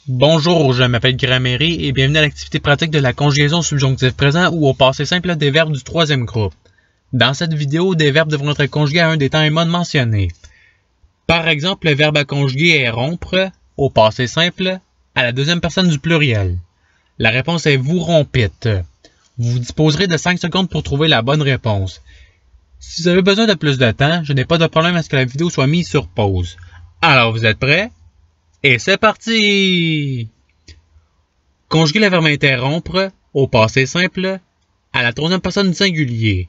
Bonjour, je m'appelle Grammaire et bienvenue à l'activité pratique de la conjugaison au subjonctif présent ou au passé simple des verbes du troisième groupe. Dans cette vidéo, des verbes devront être conjugués à un des temps et modes mentionnés. Par exemple, le verbe à conjuguer est rompre, au passé simple, à la deuxième personne du pluriel. La réponse est vous rompîtes. Vous disposerez de 5 secondes pour trouver la bonne réponse. Si vous avez besoin de plus de temps, je n'ai pas de problème à ce que la vidéo soit mise sur pause. Alors, vous êtes prêts? Et c'est parti! Conjuguer le verbe interrompre au passé simple à la troisième personne du singulier.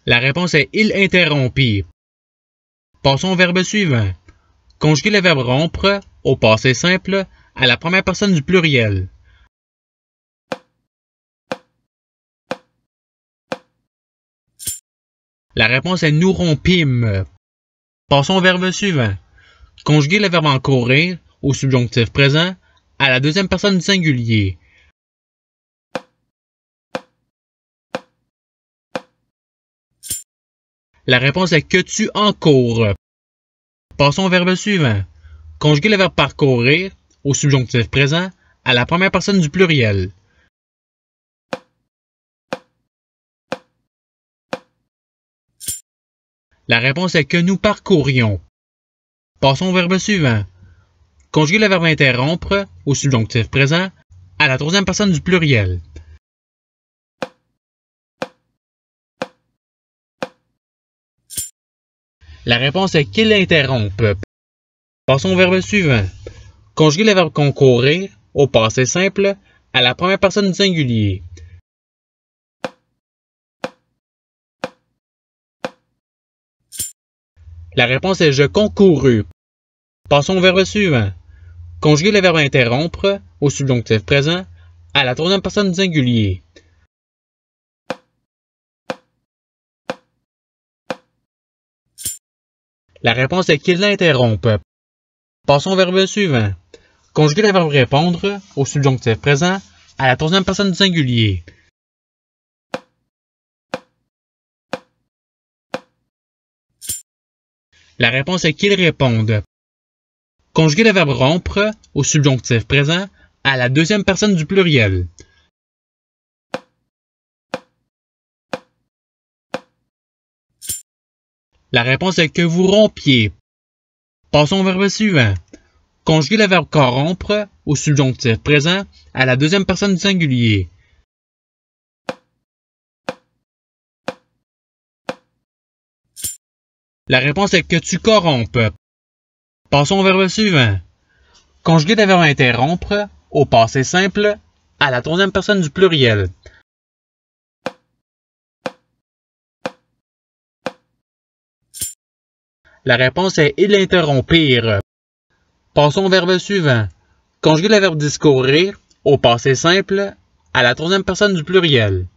La réponse est il interrompit. Passons au verbe suivant. Conjuguer le verbe rompre au passé simple à la première personne du pluriel. La réponse est nous rompîmes. Passons au verbe suivant. Conjuguer le verbe encourir au subjonctif présent à la deuxième personne du singulier. La réponse est que tu encours. Passons au verbe suivant. Conjuguer le verbe parcourir au subjonctif présent à la première personne du pluriel. La réponse est que nous parcourions. Passons au verbe suivant. Conjuguer le verbe interrompre au subjonctif présent à la troisième personne du pluriel. La réponse est qu'il interrompe. Passons au verbe suivant. Conjuguer le verbe concourir au passé simple à la première personne du singulier. La réponse est je concourus. Passons au verbe suivant. Conjuguer le verbe interrompre au subjonctif présent à la troisième personne du singulier. La réponse est qu'il l'interrompe. Passons au verbe suivant. Conjuguer le verbe répondre au subjonctif présent à la troisième personne du singulier. La réponse est qu'il réponde. Conjuguer le verbe rompre au subjonctif présent à la deuxième personne du pluriel. La réponse est que vous rompiez. Passons au verbe suivant. Conjuguer le verbe corrompre au subjonctif présent à la deuxième personne du singulier. La réponse est que tu corrompes. Passons au verbe suivant. Conjuguer le verbe interrompre au passé simple à la troisième personne du pluriel. La réponse est ils interrompirent. Passons au verbe suivant. Conjuguer le verbe discourir au passé simple à la troisième personne du pluriel.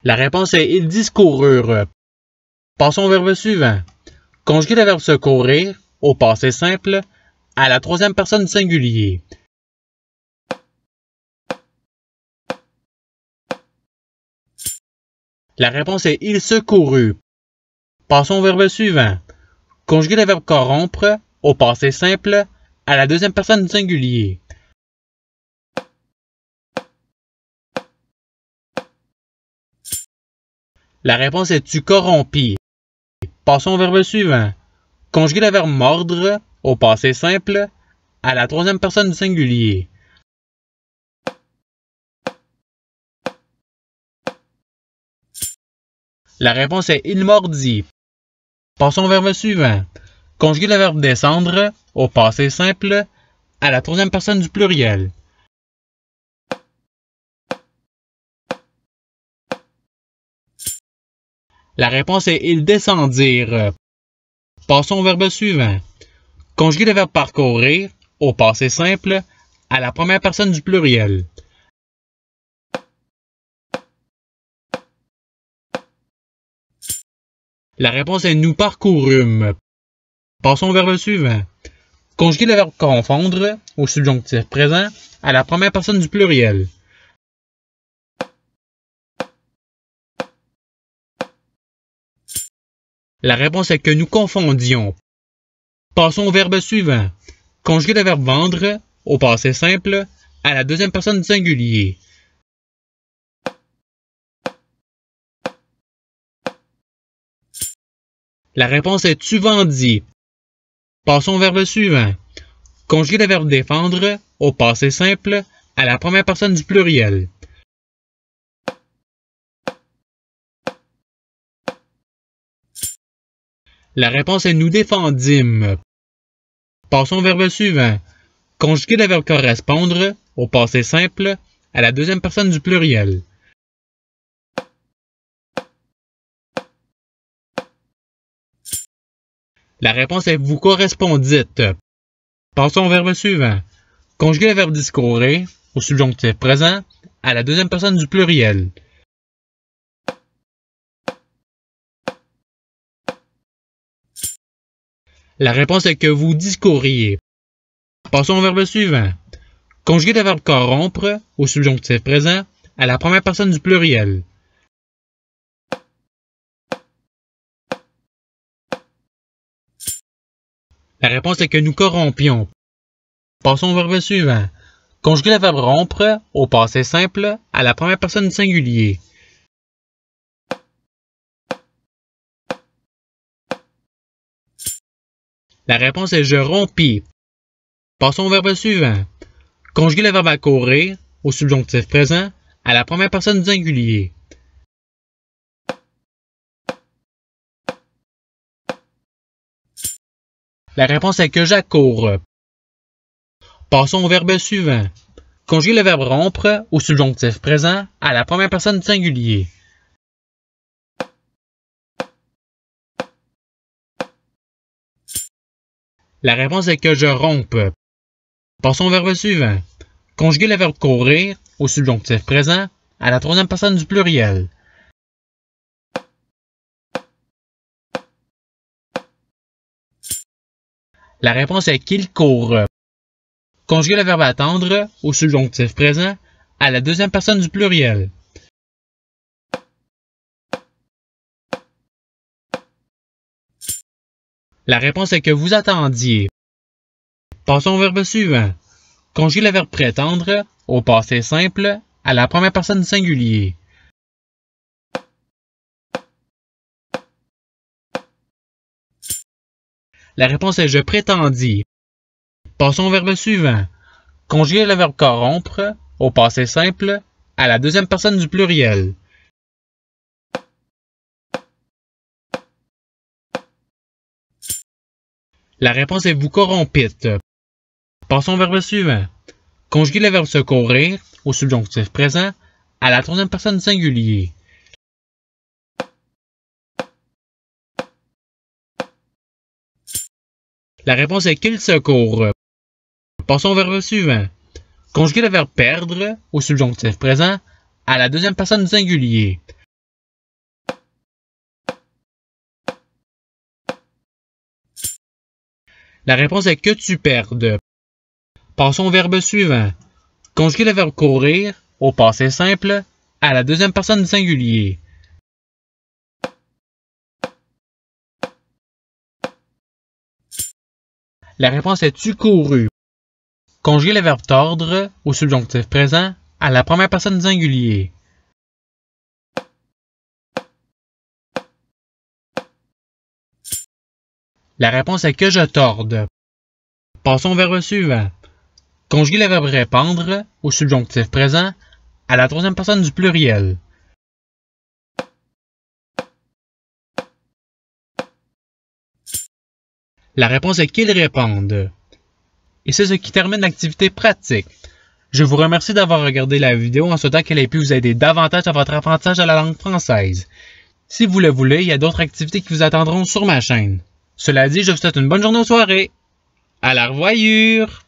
La réponse est ils discoururent. Passons au verbe suivant. Conjuguer le verbe secourir au passé simple à la troisième personne du singulier. La réponse est il secourut. Passons au verbe suivant. Conjuguer le verbe corrompre au passé simple à la deuxième personne du singulier. La réponse est tu corrompis. Passons au verbe suivant. Conjuguer le verbe mordre au passé simple à la troisième personne du singulier. La réponse est il mordit. Passons au verbe suivant. Conjuguer le verbe descendre au passé simple à la troisième personne du pluriel. La réponse est ils descendirent. Passons au verbe suivant. Conjuguer le verbe parcourir au passé simple à la première personne du pluriel. La réponse est nous parcourûmes. Passons au verbe suivant. Conjuguer le verbe confondre au subjonctif présent à la première personne du pluriel. La réponse est que nous confondions. Passons au verbe suivant. Conjuguer le verbe vendre au passé simple à la deuxième personne du singulier. La réponse est tu vendis. Passons au verbe suivant. Conjuguer le verbe défendre au passé simple à la première personne du pluriel. La réponse est nous défendîmes. Passons au verbe suivant. Conjuguer le verbe correspondre au passé simple à la deuxième personne du pluriel. La réponse est vous correspondîtes. Passons au verbe suivant. Conjuguer le verbe discourir au subjonctif présent à la deuxième personne du pluriel. La réponse est que vous discouriez. Passons au verbe suivant. Conjuguer le verbe corrompre au subjonctif présent à la première personne du pluriel. La réponse est que nous corrompions. Passons au verbe suivant. Conjuguer le verbe rompre au passé simple à la première personne du singulier. La réponse est je rompis. Passons au verbe suivant. Conjuguer le verbe accourir au subjonctif présent à la première personne du singulier. La réponse est que j'accours. Passons au verbe suivant. Conjuguer le verbe rompre au subjonctif présent à la première personne du singulier. La réponse est que je rompe. Passons au verbe suivant. Conjuguer le verbe courir au subjonctif présent à la troisième personne du pluriel. La réponse est qu'il court. Conjuguer le verbe attendre au subjonctif présent à la deuxième personne du pluriel. La réponse est que vous attendiez. Passons au verbe suivant. Conjuguer le verbe prétendre au passé simple à la première personne du singulier. La réponse est je prétendis. Passons au verbe suivant. Conjuguer le verbe corrompre au passé simple à la deuxième personne du pluriel. La réponse est vous corrompîtes. Passons au verbe suivant. Conjuguer le verbe secourir au subjonctif présent à la troisième personne du singulier. La réponse est qu'il secourt. Passons au verbe suivant. Conjuguer le verbe perdre au subjonctif présent à la deuxième personne du singulier. La réponse est que tu perdes. Passons au verbe suivant. Conjuguer le verbe courir au passé simple à la deuxième personne du singulier. La réponse est tu courus. Conjuguer le verbe tordre au subjonctif présent à la première personne du singulier. La réponse est que je torde. Passons au verbe suivant. Conjuguer le verbe répandre au subjonctif présent à la troisième personne du pluriel. La réponse est qu'ils répandent. Et c'est ce qui termine l'activité pratique. Je vous remercie d'avoir regardé la vidéo en souhaitant qu'elle ait pu vous aider davantage à votre apprentissage de la langue française. Si vous le voulez, il y a d'autres activités qui vous attendront sur ma chaîne. Cela dit, je vous souhaite une bonne journée ou soirée. À la revoyure!